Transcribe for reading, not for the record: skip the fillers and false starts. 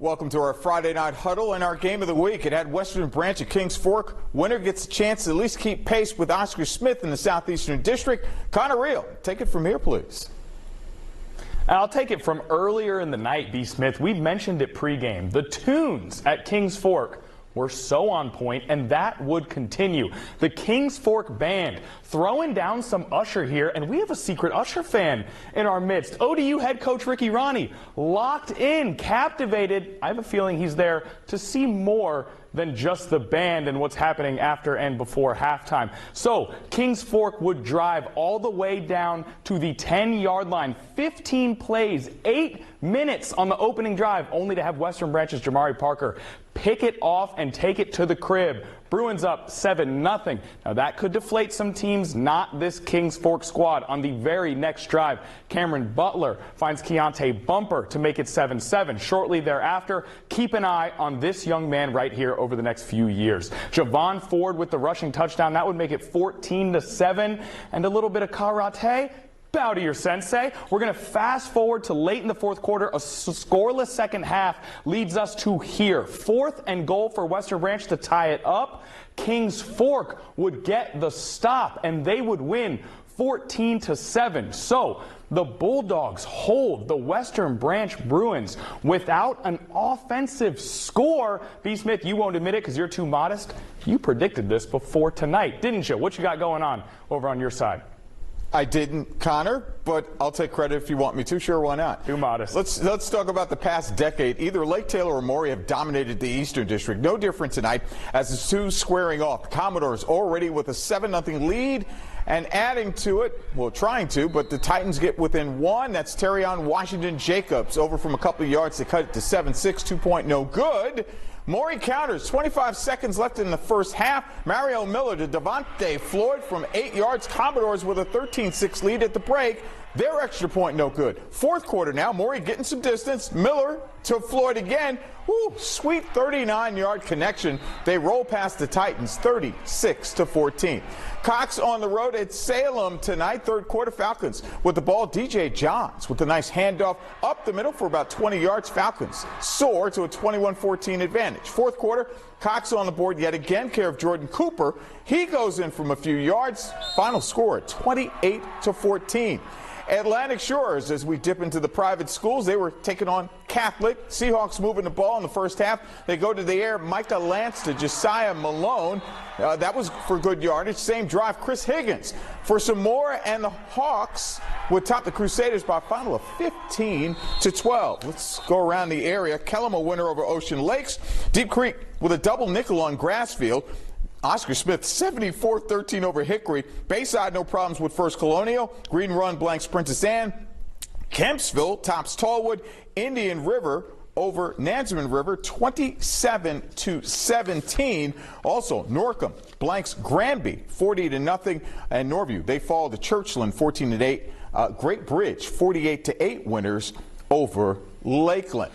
Welcome to our Friday night huddle and our game of the week. It had Western Branch at Kings Fork. Winner gets a chance to at least keep pace with Oscar Smith in the Southeastern District. Connor Reel, take it from here, please. I'll take it from earlier in the night, B. Smith. We mentioned it pregame. The tunes at Kings Fork were so on point, and that would continue. The Kings Fork band throwing down some Usher here, and we have a secret Usher fan in our midst. ODU head coach Ricky Ronnie, locked in, captivated. I have a feeling he's there to see more than just the band and what's happening after and before halftime. So Kings Fork would drive all the way down to the 10-yard line, 15 plays, 8 minutes on the opening drive, only to have Western Branch's Jamari Parker pick it off and take it to the crib. Bruins up 7-0. Now that could deflate some teams, not this Kings Fork squad. On the very next drive, Cameron Butler finds Keontae Bumper to make it 7-7. Shortly thereafter, keep an eye on this young man right here over the next few years. Javon Ford with the rushing touchdown. That would make it 14-7. And a little bit of karate. Bow to your sensei. We're going to fast forward to late in the fourth quarter. A scoreless second half leads us to here. 4th and goal for Western Branch to tie it up. Kings Fork would get the stop, and they would win 14-7. So the Bulldogs hold the Western Branch Bruins without an offensive score. B. Smith, you won't admit it because you're too modest. You predicted this before tonight, didn't you? What you got going on over on your side? I didn't, Connor, but I'll take credit if you want me to. Sure, why not? Too modest. Let's talk about the past decade. Either Lake Taylor or Maury have dominated the Eastern District. No different tonight as the two squaring off. The Commodores already with a 7-0 lead and adding to it, well, trying to, but the Titans get within one. That's Terrion Washington Jacobs over from a couple of yards to cut it to 7-6, 2-point no good. Maury counters, 25 seconds left in the first half. Mario Miller to Devontae Floyd from 8 yards. Commodores with a 13-6 lead at the break. Their extra point no good. Fourth quarter now, Maury getting some distance. Miller to Floyd again. Ooh, sweet 39-yard connection. They roll past the Titans 36-14. Cox on the road at Salem tonight. Third quarter, Falcons with the ball. DJ Johns with a nice handoff up the middle for about 20 yards. Falcons soar to a 21-14 advantage. Fourth quarter, Cox on the board yet again, care of Jordan Cooper. He goes in from a few yards. Final score 28-14. Atlantic Shores, as we dip into the private schools, they were taking on Catholic. Seahawks moving the ball in the first half. They go to the air. Micah Lance to Josiah Malone. That was for good yardage. Same drive. Chris Higgins for some more, and the Hawks would top the Crusaders by a final of 15-12. Let's go around the area. Kellam a winner over Ocean Lakes. Deep Creek with a double nickel on Grassfield. Oscar Smith 74-13 over Hickory. Bayside no problems with First Colonial. Green Run blanks Princess Anne. Kempsville tops Tallwood. Indian River over Nansemond River 27-17. Also Norcom blanks Granby 40-0, and Norview they fall to Churchland 14-8. Great Bridge 48-8 winners over Lakeland.